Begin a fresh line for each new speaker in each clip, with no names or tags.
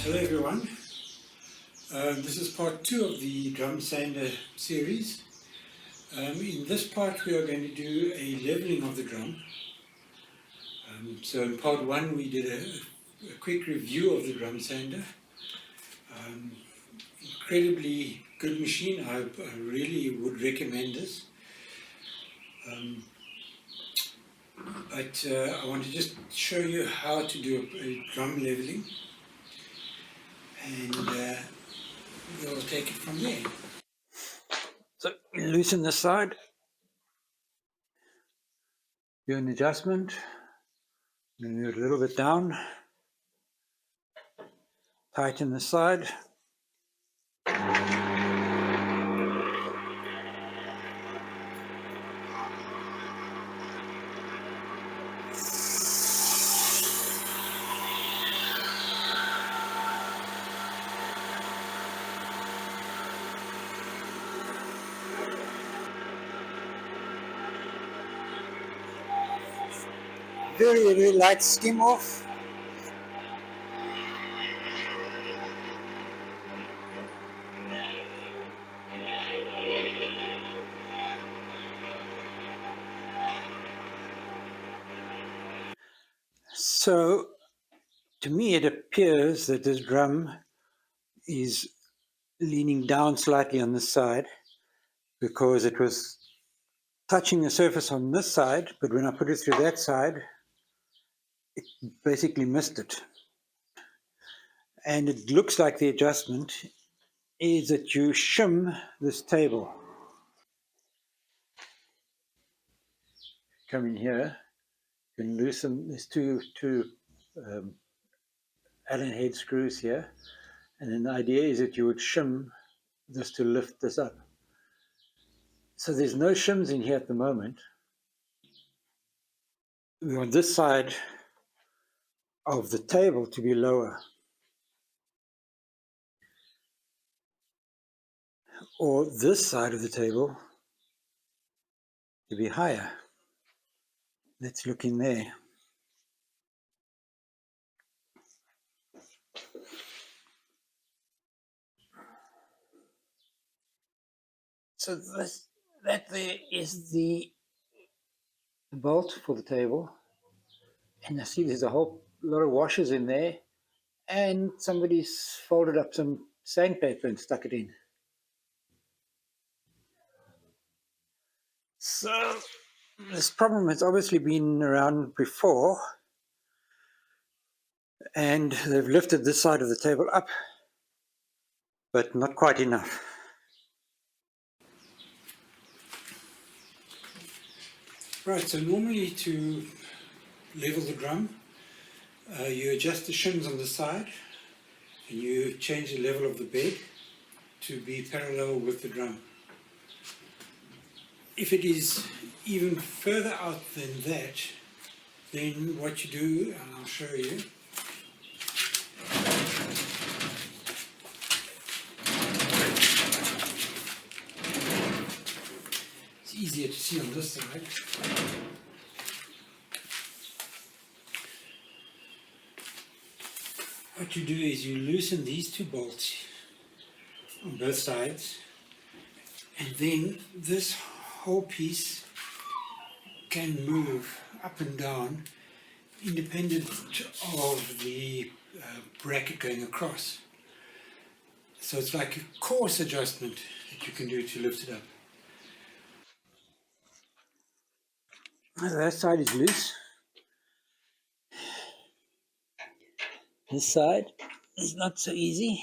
Hello everyone, this is part 2 of the drum sander series. In this part we are going to do a leveling of the drum. So in part 1 we did a quick review of the drum sander. Incredibly good machine, I really would recommend this. But I want to just show you how to do a drum leveling, and we'll take it from there. So loosen the side, do an adjustment, move it a little bit down, tighten the side. Very light skim off. So to me it appears that this drum is leaning down slightly on this side because it was touching the surface on this side, but when I put it through that side it basically missed it. And it looks like the adjustment is that you shim this table. Come in here, you can loosen these two Allen head screws here, and then the idea is that you would shim this to lift this up. So there's no shims in here at the moment. We want this side of the table to be lower, or this side of the table to be higher. Let's look in there. So that there is the bolt for the table, and I see there's a whole lot of washers in there, and somebody's folded up some sandpaper and stuck it in. So this problem has obviously been around before, and they've lifted this side of the table up, but not quite enough. Right, so normally to level the drum, you adjust the shims on the side and you change the level of the bed to be parallel with the drum. If it is even further out than that, then what you do, and I'll show you, it's easier to see on this side. What you do is you loosen these two bolts on both sides, and then this whole piece can move up and down independent of the bracket going across. So it's like a coarse adjustment that you can do to lift it up. That side is loose. This side is not so easy.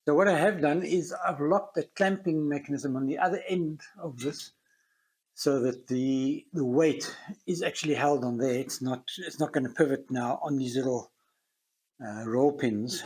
So what I have done is I've locked the clamping mechanism on the other end of this, so that the weight is actually held on there. It's not going to pivot now on these little roll pins.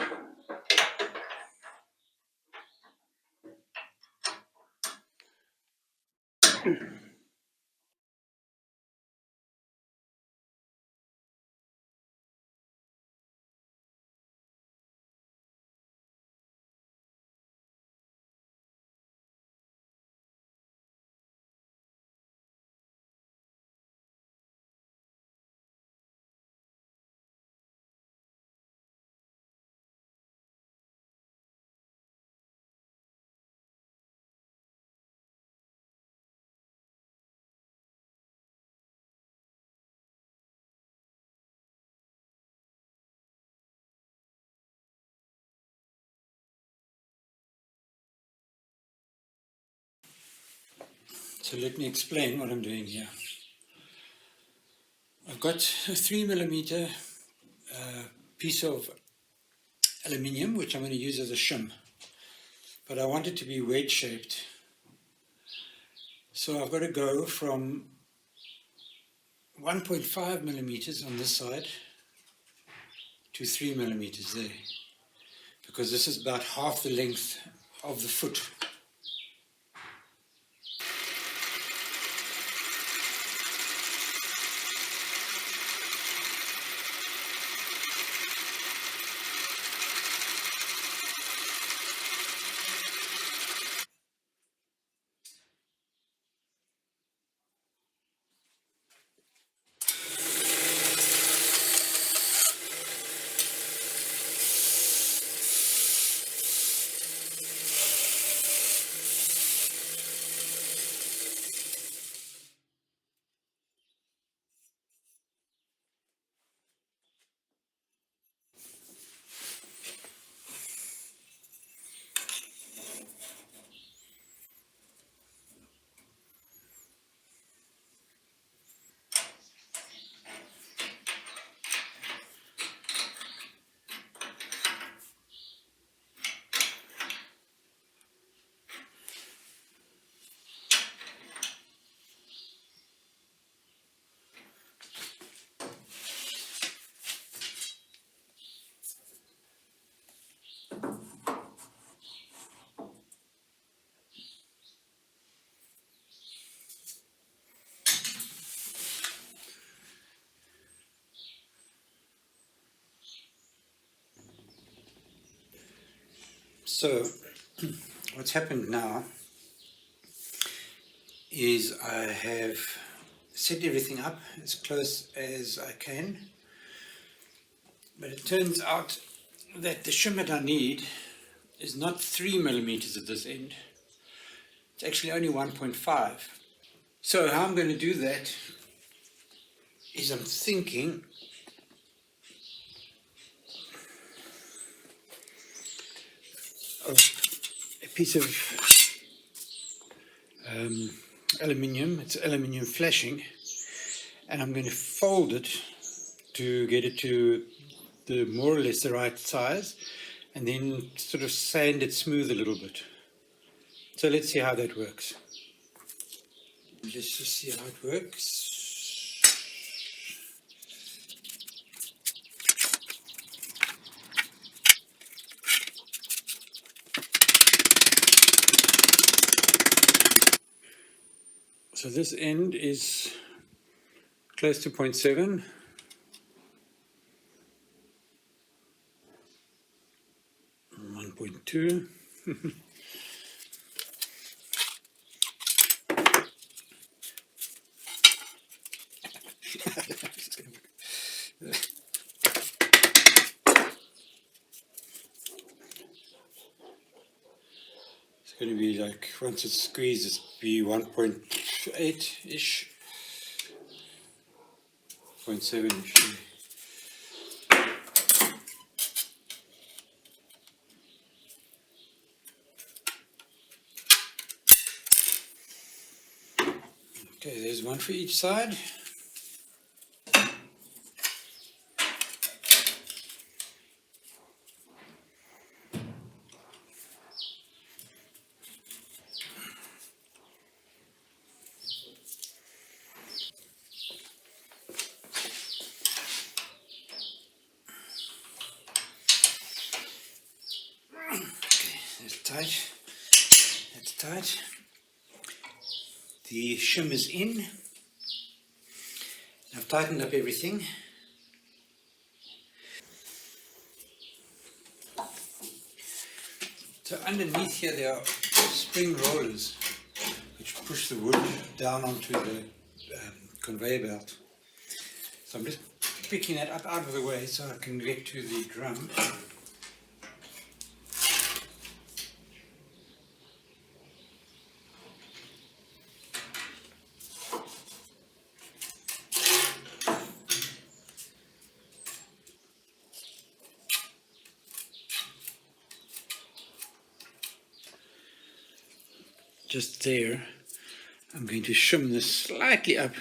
So let me explain what I'm doing here. I've got a 3mm piece of aluminium, which I'm going to use as a shim, but I want it to be wedge shaped. So I've got to go from 1.5mm on this side to 3mm there, because this is about half the length of the foot. So what's happened now is I have set everything up as close as I can, but it turns out that the shim that I need is not 3mm at this end, it's actually only 1.5. So how I'm going to do that is I'm thinking of a piece of aluminium, it's aluminium flashing, and I'm going to fold it to get it to the more or less the right size, and then sort of sand it smooth a little bit. So let's see how that works. Let's just see how it works. So this end is close to 0.7. And 1.2. It's going to be like, once it's squeezed, it's be 1.8-ish, 0.7-ish. Okay, there's one for each side. That's tight. That's tight. The shim is in. I've tightened up everything. So underneath here there are spring rollers which push the wood down onto the conveyor belt. So I'm just picking that up out of the way so I can get to the drum. Just there. I'm going to shim this slightly up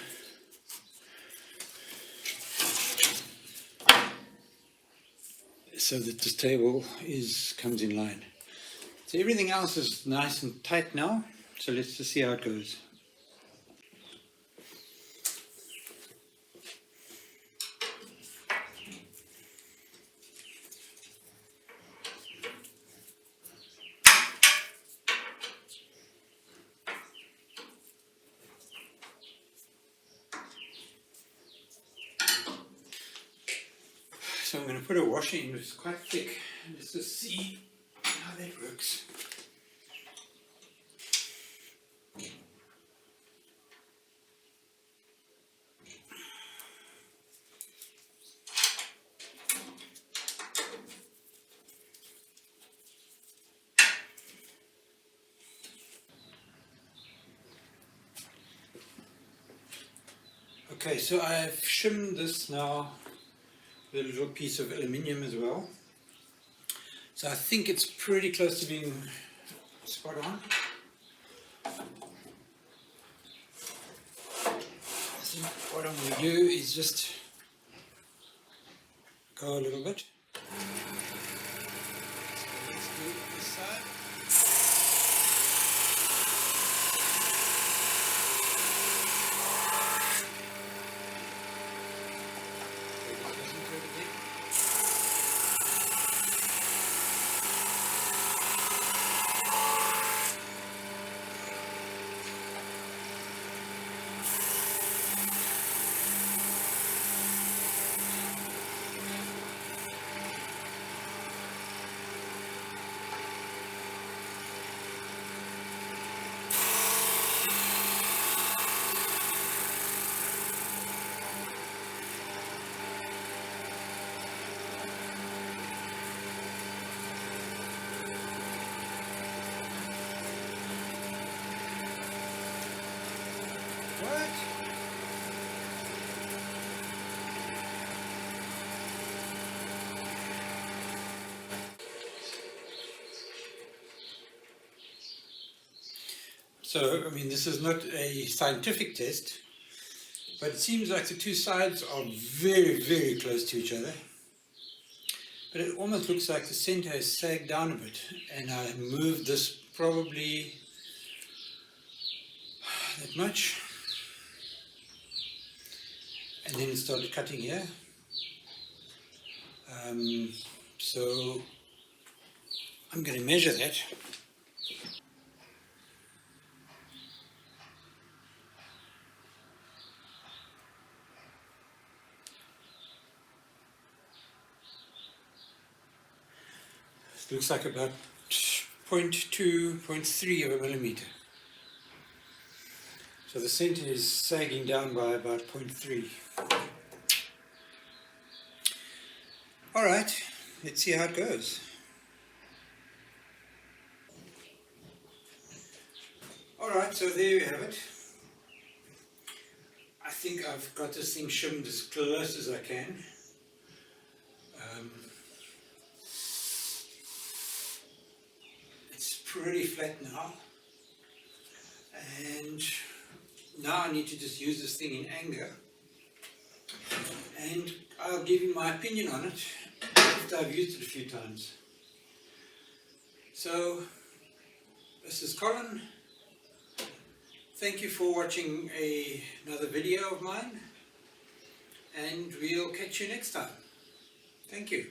so that this table comes in line. So everything else is nice and tight now, so let's just see how it goes. So I'm going to put a washer in, which is quite thick, and just to see how that works. Okay, so I've shimmed this now with a little piece of aluminium as well. So I think it's pretty close to being spot on. I think what I'm going to do is just go a little bit. So let's do this side. What? So, I mean, this is not a scientific test, but it seems like the two sides are very, very close to each other. But it almost looks like the center has sagged down a bit, and I moved this probably that much, and then it started cutting here. So I'm going to measure that. It looks like about 0.2, 0.3 of a millimeter. So the center is sagging down by about 0.3. All right, let's see how it goes. All right, so there you have it. I think I've got this thing shimmed as close as I can. It's pretty flat now. And now I need to just use this thing in anger. And I'll give you my opinion on it after I've used it a few times. So, this is Colin. Thank you for watching another video of mine, and we'll catch you next time. Thank you.